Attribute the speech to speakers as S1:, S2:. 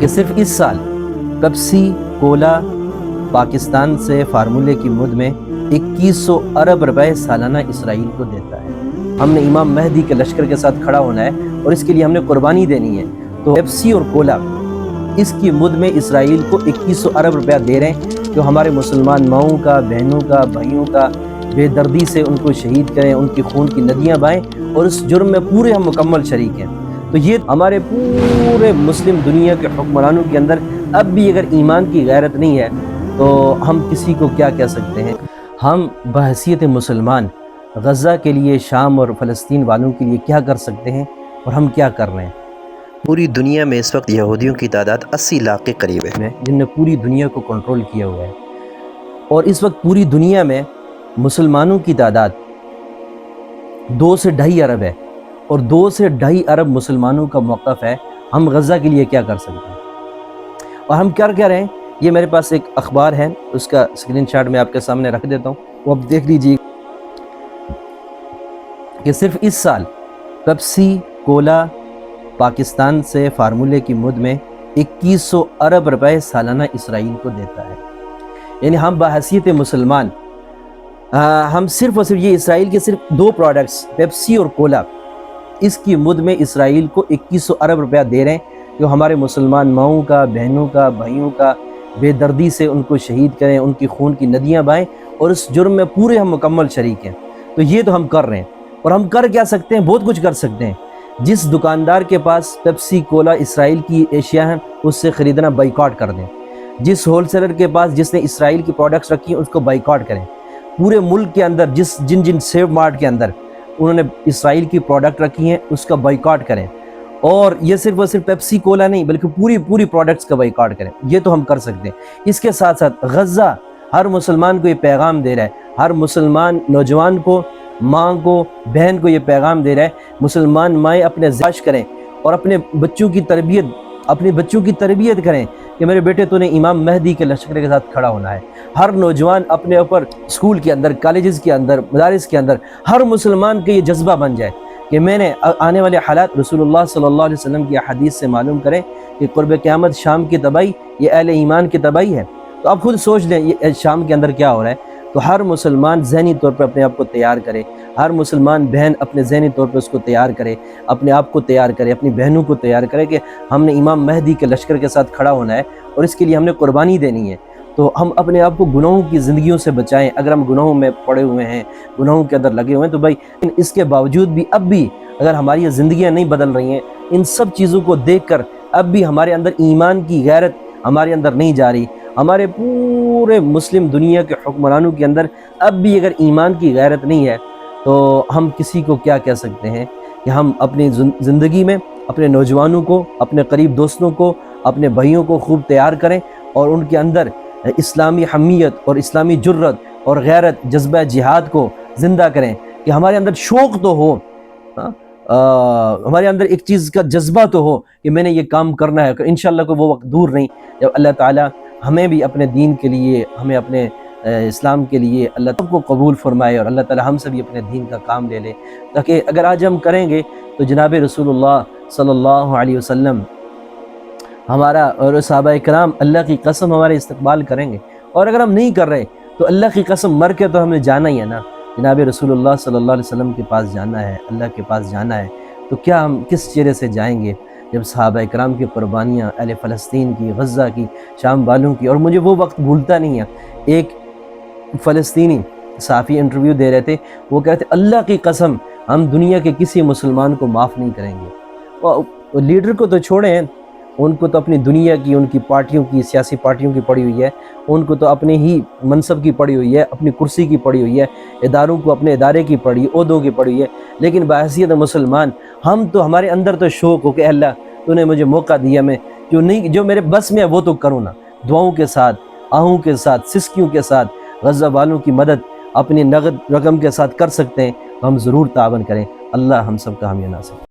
S1: کہ صرف اس سال پیپسی کولا پاکستان سے فارمولے کی مد میں 2100 ارب روپے سالانہ اسرائیل کو دیتا ہے۔ ہم نے امام مہدی کے لشکر کے ساتھ کھڑا ہونا ہے اور اس کے لیے ہم نے قربانی دینی ہے۔ تو پیپسی اور کولا اس کی مد میں اسرائیل کو 2100 ارب روپیہ دے رہے ہیں، جو ہمارے مسلمان ماؤں کا، بہنوں کا، بھائیوں کا بے دردی سے ان کو شہید کریں، ان کی خون کی ندیاں بہائیں، اور اس جرم میں پورے ہم مکمل شریک ہیں۔ تو یہ ہمارے پورے مسلم دنیا کے حکمرانوں کے اندر اب بھی اگر ایمان کی غیرت نہیں ہے تو ہم کسی کو کیا کہہ سکتے ہیں۔ ہم بحیثیت مسلمان غزہ کے لیے، شام اور فلسطین والوں کے لیے کیا کر سکتے ہیں اور ہم کیا کر رہے ہیں۔
S2: پوری دنیا میں اس وقت یہودیوں کی تعداد 80 لاکھ کے قریب ہے،
S1: جن نے پوری دنیا کو کنٹرول کیا ہوا ہے، اور اس وقت پوری دنیا میں مسلمانوں کی تعداد 2 سے 2.5 ارب ہے، اور 2 سے 2.5 ارب مسلمانوں کا موقف ہے۔ ہم غزہ کے لیے کیا کر سکتے ہیں اور ہم کیا رہے ہیں۔ یہ میرے پاس ایک اخبار ہے، اس کا اسکرین شاٹ میں آپ کے سامنے رکھ دیتا ہوں، وہ آپ دیکھ لیجیے کہ صرف اس سال پیپسی کولا پاکستان سے فارمولے کی مد میں 2100 ارب روپے سالانہ اسرائیل کو دیتا ہے۔ یعنی ہم بحیثیت مسلمان ہم صرف اور صرف یہ اسرائیل کے صرف 2 پروڈکٹس پیپسی اور کولا، اس کی مد میں اسرائیل کو 2100 ارب روپیہ دے رہے ہیں، جو ہمارے مسلمان ماؤں کا، بہنوں کا، بھائیوں کا بے دردی سے ان کو شہید کریں، ان کی خون کی ندیاں بہائیں، اور اس جرم میں پورے ہم مکمل شریک ہیں۔ تو یہ تو ہم کر رہے ہیں، اور ہم کر کیا سکتے ہیں؟ بہت کچھ کر سکتے ہیں۔ جس دکاندار کے پاس پیپسی کولا اسرائیل کی اشیاء ہیں، اس سے خریدنا بائیکاٹ کر دیں۔ جس ہول سیلر کے پاس جس نے اسرائیل کی پروڈکٹس رکھی ہیں، اس کو بائیکاٹ کریں۔ پورے ملک کے اندر جن سیو مارٹ کے اندر انہوں نے اسرائیل کی پروڈکٹ رکھی ہیں، اس کا بائیکاٹ کریں۔ اور یہ صرف اور صرف پیپسی کولا نہیں، بلکہ پوری پروڈکٹس کا بائیکاٹ کریں۔ یہ تو ہم کر سکتے ہیں۔ اس کے ساتھ ساتھ غزہ ہر مسلمان کو یہ پیغام دے رہا ہے، ہر مسلمان نوجوان کو، ماں کو، بہن کو یہ پیغام دے رہا ہے، مسلمان مائیں اپنے زاش کریں اور اپنے بچوں کی تربیت کریں کہ میرے بیٹے تو نے امام مہدی کے لشکر کے ساتھ کھڑا ہونا ہے۔ ہر نوجوان اپنے اوپر اسکول کے اندر، کالجز کے اندر، مدارس کے اندر ہر مسلمان کا یہ جذبہ بن جائے کہ میں نے آنے والے حالات رسول اللہ صلی اللہ علیہ وسلم کی حدیث سے معلوم کریں کہ قرب قیامت شام کی تباہی یہ اہل ایمان کی تباہی ہے۔ تو آپ خود سوچ لیں یہ شام کے اندر کیا ہو رہا ہے۔ تو ہر مسلمان ذہنی طور پر اپنے آپ کو تیار کرے، ہر مسلمان بہن اپنے ذہنی طور پر اس کو تیار کرے، اپنے آپ کو تیار کرے، اپنی بہنوں کو تیار کرے کہ ہم نے امام مہدی کے لشکر کے ساتھ کھڑا ہونا ہے اور اس کے لیے ہم نے قربانی دینی ہے۔ تو ہم اپنے آپ کو گناہوں کی زندگیوں سے بچائیں۔ اگر ہم گناہوں میں پڑے ہوئے ہیں، گناہوں کے اندر لگے ہوئے ہیں، تو بھائی اس کے باوجود بھی اب بھی اگر ہماری زندگیاں نہیں بدل رہی ہیں، ان سب چیزوں کو دیکھ کر اب بھی ہمارے اندر ایمان کی غیرت ہمارے اندر نہیں جا رہی، ہمارے پورے مسلم دنیا کے حکمرانوں کے اندر اب بھی اگر ایمان کی غیرت نہیں ہے، تو ہم کسی کو کیا کہہ سکتے ہیں کہ ہم اپنی زندگی میں اپنے نوجوانوں کو، اپنے قریب دوستوں کو، اپنے بھائیوں کو خوب تیار کریں اور ان کے اندر اسلامی حمیت اور اسلامی جرت اور غیرت، جذبہ جہاد کو زندہ کریں کہ ہمارے اندر شوق تو ہو، ہمارے اندر ایک چیز کا جذبہ تو ہو کہ میں نے یہ کام کرنا ہے۔ انشاءاللہ کو وہ وقت دور نہیں جب اللہ تعالیٰ ہمیں بھی اپنے دین کے لیے، ہمیں اپنے اسلام کے لیے اللہ سب کو قبول فرمائے، اور اللہ تعالیٰ ہم سے بھی اپنے دین کا کام لے لے، تاکہ اگر آج ہم کریں گے تو جناب رسول اللہ صلی اللہ علیہ وسلم ہمارا اور صحابہ کرام اللہ کی قسم ہمارے استقبال کریں گے، اور اگر ہم نہیں کر رہے تو اللہ کی قسم مر کے تو ہمیں جانا ہی ہے نا، جناب رسول اللہ صلی اللہ علیہ وسلم کے پاس جانا ہے، اللہ کے پاس جانا ہے۔ تو کیا ہم کس چہرے سے جائیں گے جب صحابہ کرام کی قربانیاں، اہل فلسطین کی، غزہ کی، شام والوں کی؟ اور مجھے وہ وقت بھولتا نہیں ہے، ایک فلسطینی صحافی انٹرویو دے رہے تھے، وہ کہتے اللہ کی قسم ہم دنیا کے کسی مسلمان کو معاف نہیں کریں گے۔ اور لیڈر کو تو چھوڑیں، ان کو تو اپنی دنیا کی، ان کی پارٹیوں کی، سیاسی پارٹیوں کی پڑی ہوئی ہے، ان کو تو اپنے ہی منصب کی پڑی ہوئی ہے، اپنی کرسی کی پڑی ہوئی ہے، اداروں کو اپنے ادارے کی پڑی، عہدوں کی پڑی ہوئی ہے، لیکن بحیثیت مسلمان ہم تو، ہمارے اندر تو شوق ہو کہ اللہ تو نے مجھے موقع دیا، میں جو میرے بس میں ہے وہ تو کروں نا، دعاؤں کے ساتھ، آہوں کے ساتھ، سسکیوں کے ساتھ غزہ والوں کی مدد اپنی نقد رقم کے ساتھ کر سکتے ہیں، تو ہم ضرور تعاون کریں۔ اللہ ہم سب کا حامی و ناصر۔